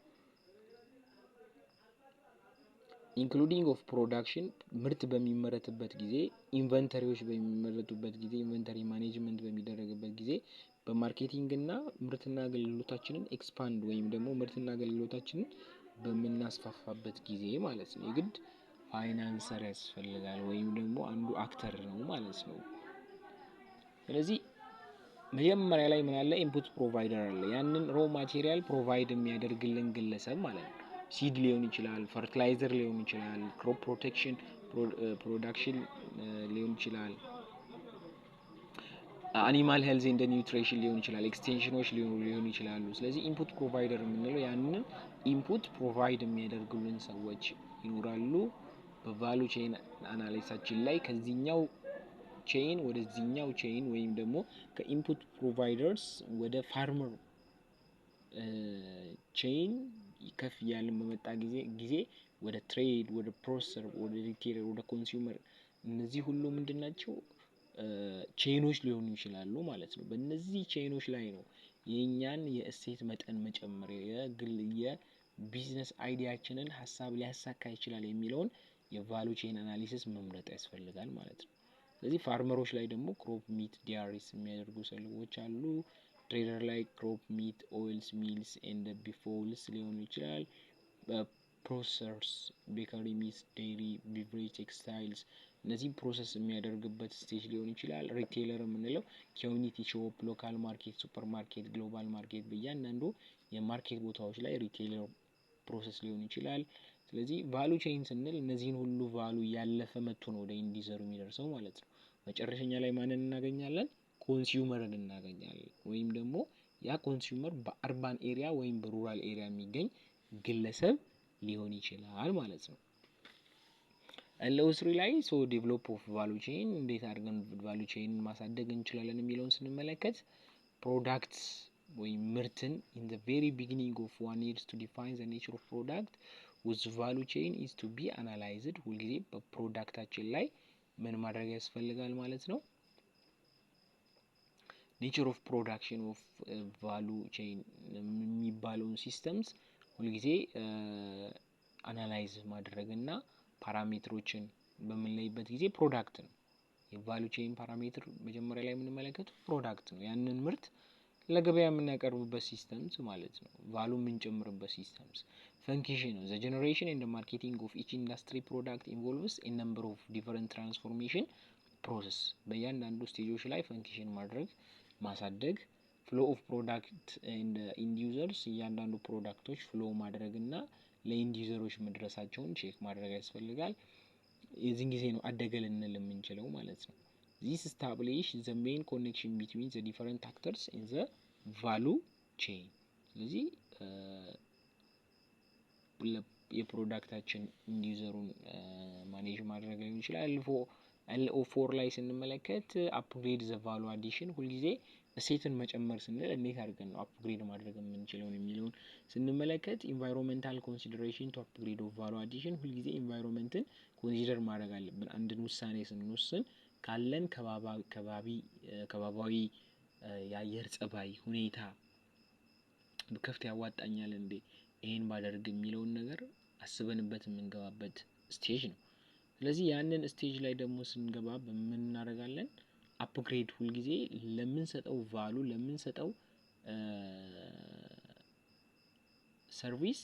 ኢንክሉዲንግ ኦፍ ፕሮዳክሽን ምርት በሚመረትበት ጊዜ ኢንቨንተሪዎች በሚመረቱበት ጊዜ ኢንቨንተሪ ማኔጅመንት በሚደረግበት ጊዜ በማርኬቲንግ እና ምርትና አገልግሎታችንን ኤክስፓንድ ወይም ደግሞ ምርትና አገልግሎታችንን በምናስፋፋበት ጊዜ ማለት ነው የግድ ፋይናንሰር ያስፈልጋል ወይም ደግሞ አንዱ አክተር ነው ማለት ነው። ስለዚህ መጀመሪያ ላይ ምን አለ ኢንፑት ፕሮቫይደር አለ ያንን ሮ ማቴሪያል ፕሮቫይድ የሚያደርግልን ግለሰብ ማለት ነው። ሲድ ሊሆን ይችላል፣ ፈርቲላይዘር ሊሆን ይችላል፣ ክሮፕ ፕሮቴክሽን ፕሮዳክሽን ሊሆን ይችላል፣ አኒማል ሄልዝ እንደ ኒውትሪሽን ሊሆን ይችላል፣ ኤክስቴንሽኖች ሊሆኑ ይችላሉ። ስለዚህ ኢንፑት ፕሮቫይደር የምንለው ያንን ኢንፑት ፕሮቫይድ የሚያደርጉልን ሰዎች ይኖራሉ። በቫሉ ቼን አናሊሲሳችን ላይ ከዚህኛው ቼን ወደዚህኛው ቼን ወይም ደግሞ ከኢንፑት ፕሮቫይደርስ ወደ ፋርመር ቼን ከፍ እያልን በመጣ ጊዜ ወደ ትሬድ፣ ወደ ፕሮሰሰር፣ ወደ ሪቴለር፣ ወደ ኮንሱመር እነዚህ ሁሉ ምንድናቸው? ቼኖች ሊሆኑ ይችላሉ ማለት ነው። በእነዚህ ቼኖች ላይ ነው የኛን የእሴት መጠን መጨመር የቢዝነስ አይዲያችንን ሀሳብ ሊያሳካ ይችላል የሚለውን የቫሉ ቼን አናሊሲስ መምረጥ ያስፈልጋል ማለት ነው። ስለዚህ ፋርመሮች ላይ ደግሞ ክሮፕ ሚት ዲያሪስ የሚያደርጉ ሰዎች አሉ። ትሬደር ላይ ክሮፕ ሚት ኦይልስ ሚልስ ኤንድ ቢፎልስ ሊሆኑ ይችላል። ፕሮሰሰርስ ቤከሪ ሚት ዴይሪ ቢቨሬጅ ቴክስታይልስ እነዚህ ፕሮሰስ የሚያደርግበት ስቴጅ ሊሆን ይችላል። ሪቴለር የምንለው ኮሚኒቲ ሾፕ፣ ሎካል ማርኬት፣ ሱፐር ማርኬት፣ ግሎባል ማርኬት በእያንዳንዱ የማርኬት ቦታዎች ላይ ሪቴለር ፕሮሰስ ሊሆን ይችላል። ስለዚህ ቫሉ ቼን ስንል እነዚህን ሁሉ ቫሉ ያለፈ መጥቶ ነው ወደ ኢንዲዘሩ የሚደርሰው ማለት ነው። መጨረሻኛ ላይ ማንን እናገኛለን? ኮንሱመርን እናገኛለን። ወይም ደግሞ ያ ኮንሱመር በአርባን ኤሪያ ወይም በሩራል ኤሪያ የሚገኝ ግለሰብ ሊሆን ይችላል ማለት ነው። ኤልኦ3 ላይ ዴቨሎፕ ኦፍ ቫሉ ቼን እንዴት አድርገን ቫሉ ቼን ማሳደግ እንችላለን የሚለውን ስንመለከት ፕሮዳክት ወይም ምርትን in the very beginning of one needs to define the nature of product with value chain is to be analyzed ሁልጊዜ በፕሮዳክታችን ላይ ምን ማድረግ ያስፈልጋል ማለት ነው። ኔቸር ኦፍ ፕሮዳክሽን ኦፍ ቫሉ ቼን የሚባለውን ሲስተምስ ሁልጊዜ አናላይዝ ማድረግና ፓራሜትሮችን በምንለይበት ጊዜ ፕሮዳክት ነው። የቫሉ ቼን ፓራሜትር መጀመሪያ ላይ የምንመለከተው ፕሮዳክት ነው። ያንን ምርት ለገበያ የምናቀርብበት ሲስተምስ ማለት ነው። ቫሉ የምንጨምርበት ሲስተምስ ፈንክሽን ነው። ዘ ጀነሬሽን ኤንድ ማርኬቲንግ ኦፍ ኢች ኢንዱስትሪ ፕሮዳክት ኢንቮልቭስ ኤ ነምበር ኦፍ ዲፈረንት ትራንስፎርሜሽን ፕሮሰስ በእያንዳንዱ ስቴጆች ላይ ፈንክሽን ማድረግ ማሳደግ፣ ፍሎ ኦፍ ፕሮዳክት ኤንድ ኢንድ ዩዘርስ እያንዳንዱ ፕሮዳክቶች ፍሎ ማድረግ እና ለኢንድ ዩዘሮች መድረሳቸውን ቼክ ማድረግ ያስፈልጋል። የዚህን ጊዜ ነው አደገ ልንል የምንችለው ማለት ነው። ዚስ ስታብሊሽ ዘ ሜን ኮኔክሽን ቢትዊን ዘ ዲፈረንት አክተርስ ኢን ዘ ቫሉ ቼን። ስለዚህ የፕሮዳክታችን ኢንድ ዩዘሩን ማኔጅ ማድረግ ሊሆን ይችላል። ኤልኦ4 ላይ ስንመለከት አፕግሬድ ዘ ቫሉ አዲሽን ሁልጊዜ እሴትን መጨመር ስንል እንዴት አድርገን ነው አፕግሬድ ማድረግ የምንችለውን የሚለውን ስንመለከት ኢንቫይሮንመንታል ኮንሲደሬሽን ቱ አፕግሬድ ኦፍ ቫሉ አዲሽን ሁልጊዜ ኢንቫይሮንመንትን ኮንሲደር ማድረግ አለብን። አንድን ውሳኔ ስንወስን ካለን ከባባዊ የአየር ጸባይ ሁኔታ በከፍታ ያዋጣኛል እንዴ ይሄን ባደርግ የሚለውን ነገር አስበንበት የምንገባበት ስቴጅ ነው። ስለዚህ ያንን ስቴጅ ላይ ደግሞ ስንገባ በምን እናደርጋለን? አፕግሬድ ሁልጊዜ ለምንሰጠው ቫሉ ለምንሰጠው ሰርቪስ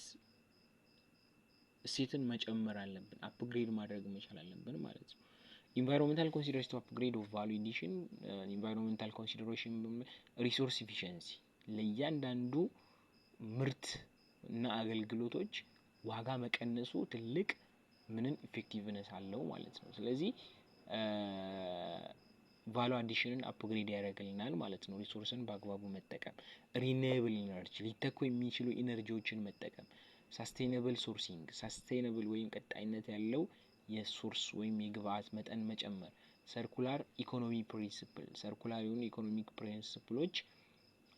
እሴትን መጨመር አለብን። አፕግሬድ ማድረግ መቻል አለብን ማለት ነው። ኢንቫይሮንመንታል ኮንሲደሬሽን ቱ አፕግሬድ ኦፍ ቫሉ ኤዲሽን ኢንቫይሮንመንታል ኮንሲደሬሽን ሪሶርስ ኢፊሸንሲ ለእያንዳንዱ ምርት እና አገልግሎቶች ዋጋ መቀነሱ ትልቅ ምንን ኢፌክቲቭነስ አለው ማለት ነው። ስለዚህ ቫሉ አዲሽንን አፕግሬድ ያደርግልናል ማለት ነው። ሪሶርስን በአግባቡ መጠቀም፣ ሪኒዌብል ኢነርጂ ሊተኩ የሚችሉ ኢነርጂዎችን መጠቀም፣ ሳስቴይነብል ሶርሲንግ ሳስቴይነብል ወይም ቀጣይነት ያለው የሶርስ ወይም የግብአት መጠን መጨመር፣ ሰርኩላር ኢኮኖሚ ፕሪንሲፕል ሰርኩላር የሆኑ ኢኮኖሚክ ፕሪንሲፕሎች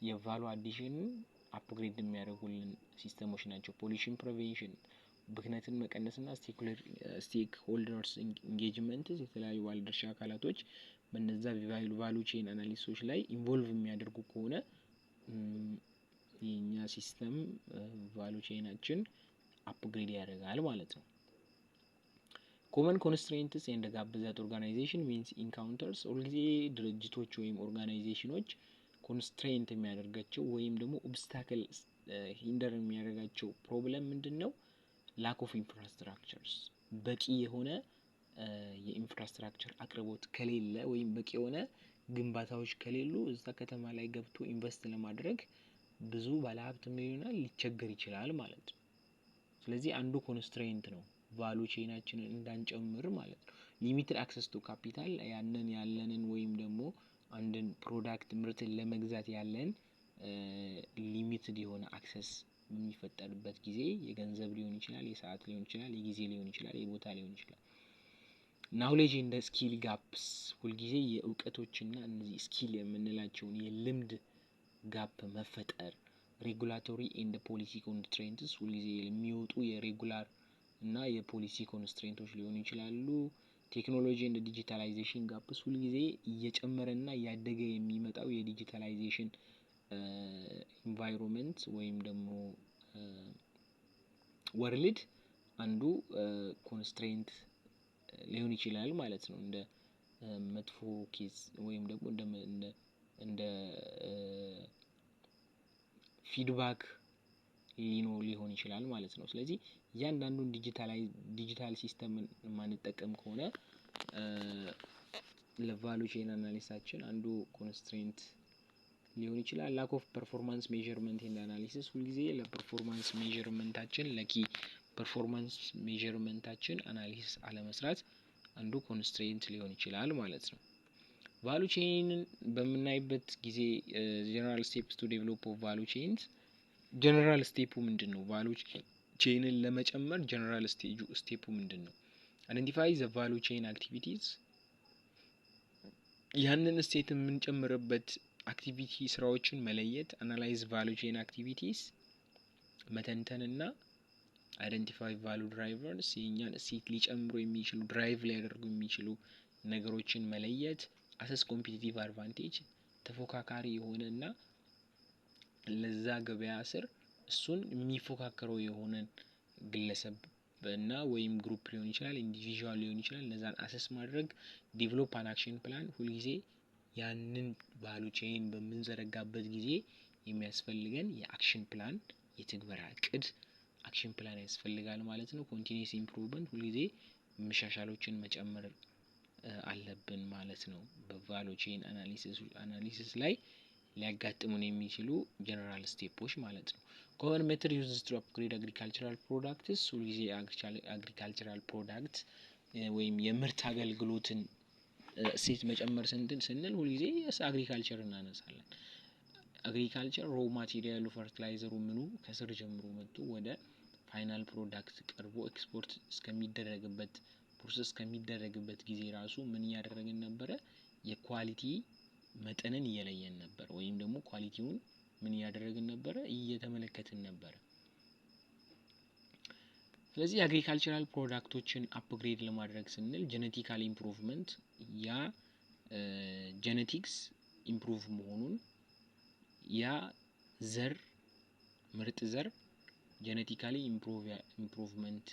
የቫሉ አዲሽንን አፕግሬድ የሚያደርጉልን ሲስተሞች ናቸው። ፖሊሽን ፕሪቬንሽን ብክነትን መቀነስና ስቴክ ሆልደርስ ኢንጌጅመንት የተለያዩ ባለድርሻ አካላቶች በነዛ ቫሉ ቼን አናሊሲሶች ላይ ኢንቮልቭ የሚያደርጉ ከሆነ የኛ ሲስተም ቫሉ ቼናችን አፕግሬድ ያደርጋል ማለት ነው። ኮመን ኮንስትሬንትስ ኤንድ ጋፕ ዛት ኦርጋናይዜሽን ሚንስ ኢንካውንተርስ ሁልጊዜ ድርጅቶች ወይም ኦርጋናይዜሽኖች ኮንስትሬንት የሚያደርጋቸው ወይም ደግሞ ኦብስታክል ሂንደር የሚያደርጋቸው ፕሮብለም ምንድን ነው? ላክ ኦፍ ኢንፍራስትራክቸርስ በቂ የሆነ የኢንፍራስትራክቸር አቅርቦት ከሌለ ወይም በቂ የሆነ ግንባታዎች ከሌሉ እዛ ከተማ ላይ ገብቶ ኢንቨስት ለማድረግ ብዙ ባለሀብት ምን ይሆናል ሊቸገር ይችላል ማለት ነው። ስለዚህ አንዱ ኮንስትሬንት ነው ቫሉ ቼናችንን እንዳንጨምር ማለት ነው። ሊሚትድ አክሰስ ቱ ካፒታል ያለንን ወይም ደግሞ አንድን ፕሮዳክት ምርትን ለመግዛት ያለን ሊሚትድ የሆነ አክሰስ በሚፈጠርበት ጊዜ የገንዘብ ሊሆን ይችላል፣ የሰዓት ሊሆን ይችላል፣ የጊዜ ሊሆን ይችላል፣ የቦታ ሊሆን ይችላል። ናውሌጅ እንደ ስኪል ጋፕስ ሁልጊዜ የእውቀቶችና እነዚህ ስኪል የምንላቸውን የልምድ ጋፕ መፈጠር፣ ሬጉላቶሪ ኤንድ ፖሊሲ ኮንስትሬንትስ ሁልጊዜ የሚወጡ የሬጉላር እና የፖሊሲ ኮንስትሬንቶች ሊሆኑ ይችላሉ። ቴክኖሎጂ ኤንድ ዲጂታላይዜሽን ጋፕስ ሁልጊዜ እየጨመረና እያደገ የሚመጣው የዲጂታላይዜሽን ኢንቫይሮንመንት ወይም ደግሞ ወርልድ አንዱ ኮንስትሬንት ሊሆን ይችላል ማለት ነው። እንደ መጥፎ ኬዝ ወይም ደግሞ እንደ ፊድባክ ሊሆን ይችላል ማለት ነው። ስለዚህ እያንዳንዱን ዲጂታል ሲስተም የማንጠቀም ከሆነ ለቫሉ ቼን አናሊሲሳችን አንዱ ኮንስትሬንት ሊሆን ይችላል። ላክ ኦፍ ፐርፎርማንስ ሜዠርመንት ኤንድ አናሊሲስ ሁልጊዜ ለፐርፎርማንስ ሜዠርመንታችን ለኪ ፐርፎርማንስ ሜዠርመንታችን አናሊሲስ አለመስራት አንዱ ኮንስትሬንት ሊሆን ይችላል ማለት ነው። ቫሉ ቼንን በምናይበት ጊዜ ጀነራል ስቴፕስ ቱ ዴቨሎፕ ኦፍ ቫሉ ቼንስ ጀነራል ስቴፑ ምንድነው? ቫሉ ቼንን ለመጨመር ጀነራል ስቴፑ ምንድነው? አይደንቲፋይ ዘ ቫሉ ቼን አክቲቪቲስ ያንን ስቴት የምንጨምርበት አክቲቪቲ ስራዎችን መለየት፣ አናላይዝ ቫሉ ቼን አክቲቪቲስ መተንተንና አይደንቲፋይ ቫሉ ድራይቨርስ የኛን እሴት ሊጨምሩ የሚችሉ ድራይቭ ሊያደርጉ የሚችሉ ነገሮችን መለየት፣ አሰስ ኮምፒቲቲቭ አድቫንቴጅ ተፎካካሪ የሆነና ለዛ ገበያ ስር እሱን የሚፎካከረው የሆነን ግለሰብ እና ወይም ግሩፕ ሊሆን ይችላል፣ ኢንዲቪዥዋል ሊሆን ይችላል። እነዛን አሰስ ማድረግ፣ ዴቨሎፕ አን አክሽን ፕላን ሁልጊዜ ያንን ቫሉ ቼን በምንዘረጋበት ጊዜ የሚያስፈልገን የአክሽን ፕላን የትግበራ እቅድ አክሽን ፕላን ያስፈልጋል ማለት ነው። ኮንቲኒየስ ኢምፕሩቭመንት ሁልጊዜ መሻሻሎችን መጨመር አለብን ማለት ነው። በቫሉ ቼን አናሊሲስ ላይ ሊያጋጥሙን የሚችሉ ጀነራል ስቴፖች ማለት ነው። ኮመን ሜተድ ዩዝድ ቱ አፕግሬድ አግሪካልቸራል ፕሮዳክትስ ሁልጊዜ አግሪካልቸራል ፕሮዳክት ወይም የምርት አገልግሎትን እሴት መጨመር ስንል ሁልጊዜ አግሪካልቸር እናነሳለን። አግሪካልቸር ሮ ማቴሪያሉ ፈርቲላይዘሩ ምኑ ከስር ጀምሮ መጥቶ ወደ ፋይናል ፕሮዳክት ቀርቦ ኤክስፖርት እስከሚደረግበት ፕሮሰስ እስከሚደረግበት ጊዜ ራሱ ምን እያደረግን ነበረ? የኳሊቲ መጠንን እየለየን ነበር፣ ወይም ደግሞ ኳሊቲውን ምን እያደረግን ነበረ? እየተመለከትን ነበረ። ስለዚህ አግሪካልቸራል ፕሮዳክቶችን አፕግሬድ ለማድረግ ስንል ጄኔቲካል ኢምፕሩቭመንት ያ ጄኔቲክስ ኢምፕሩቭ መሆኑን ያ ዘር ምርጥ ዘር ጄኔቲካሊ ኢምፕሩቭመንት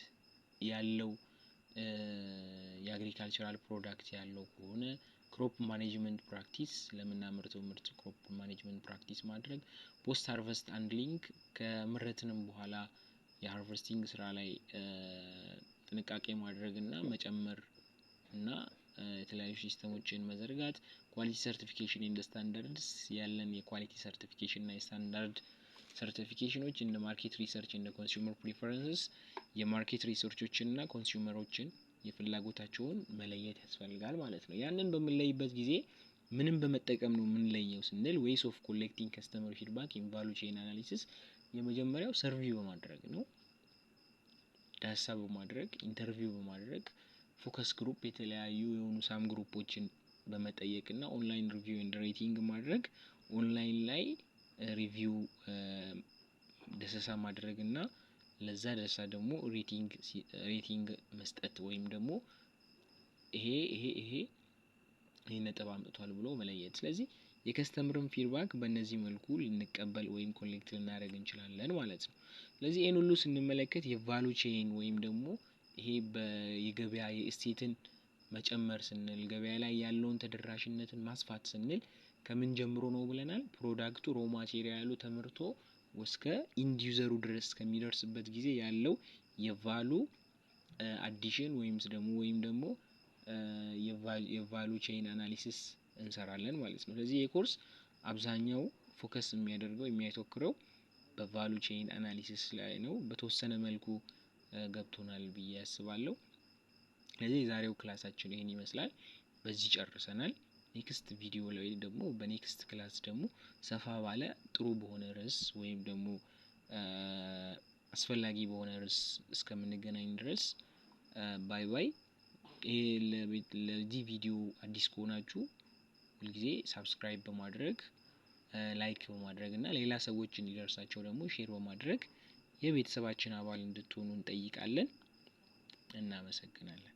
ያለው የአግሪካልቸራል ፕሮዳክት ያለው ከሆነ ክሮፕ ማኔጅመንት ፕራክቲስ ለምናመርተው ምርት ክሮፕ ማኔጅመንት ፕራክቲስ ማድረግ፣ ፖስት ሃርቨስት ሃንድሊንግ ከምርትንም በኋላ የሃርቨስቲንግ ስራ ላይ ጥንቃቄ ማድረግ እና መጨመር እና የተለያዩ ሲስተሞችን መዘርጋት፣ ኳሊቲ ሰርቲፊኬሽን ኤንድ ስታንዳርድስ ያለን የኳሊቲ ሰርቲፊኬሽን እና የስታንዳርድ ሰርቲፊኬሽኖች እንደ ማርኬት ሪሰርች እንደ ኮንሱመር ፕሪፈረንስስ የማርኬት ሪሰርቾችን እና ኮንሱመሮችን የፍላጎታቸውን መለየት ያስፈልጋል ማለት ነው። ያንን በምንለይበት ጊዜ ምንም በመጠቀም ነው የምንለየው ስንል ዌይስ ኦፍ ኮሌክቲንግ ከስተመር ፊድባክ ኢን ቫሉ ቼን አናሊሲስ የመጀመሪያው ሰርቬይ በማድረግ ነው። ዳሰሳ በማድረግ ኢንተርቪው በማድረግ ፎከስ ግሩፕ የተለያዩ የሆኑ ሳም ግሩፖችን በመጠየቅ እና ኦንላይን ሪቪው ኤንድ ሬቲንግ ማድረግ ኦንላይን ላይ ሪቪው ዳሰሳ ማድረግ እና ለዛ ዳሰሳ ደግሞ ሬቲንግ መስጠት ወይም ደግሞ ይሄ ነጥብ አምጥቷል ብሎ መለየት። ስለዚህ የከስተመርን ፊድባክ በእነዚህ መልኩ ልንቀበል ወይም ኮሌክት ልናደርግ እንችላለን ማለት ነው። ስለዚህ ይሄን ሁሉ ስንመለከት የቫሉ ቼን ወይም ደግሞ ይሄ የገበያ የእሴትን መጨመር ስንል ገበያ ላይ ያለውን ተደራሽነትን ማስፋት ስንል ከምን ጀምሮ ነው ብለናል? ፕሮዳክቱ ሮ ማቴሪያሉ ተመርቶ እስከ ኢንድ ዩዘሩ ድረስ ከሚደርስበት ጊዜ ያለው የቫሉ አዲሽን ወይም ደግሞ የቫሉ ቼን አናሊሲስ እንሰራለን ማለት ነው። ስለዚህ የኮርስ አብዛኛው ፎከስ የሚያደርገው የሚያተኩረው በቫሉ ቼን አናሊሲስ ላይ ነው። በተወሰነ መልኩ ገብቶናል ብዬ አስባለሁ። ስለዚህ የዛሬው ክላሳችን ይሄን ይመስላል። በዚህ ጨርሰናል። ኔክስት ቪዲዮ ላይ ደግሞ በኔክስት ክላስ ደግሞ ሰፋ ባለ ጥሩ በሆነ ርዕስ ወይም ደግሞ አስፈላጊ በሆነ ርዕስ እስከምንገናኝ ድረስ ባይ ባይ። ለዚህ ቪዲዮ አዲስ ከሆናችሁ ሁልጊዜ ሰብስክራይብ በማድረግ ላይክ በማድረግ እና ሌላ ሰዎች እንዲደርሳቸው ደግሞ ሼር በማድረግ የቤተሰባችን አባል እንድትሆኑ እንጠይቃለን። እናመሰግናለን።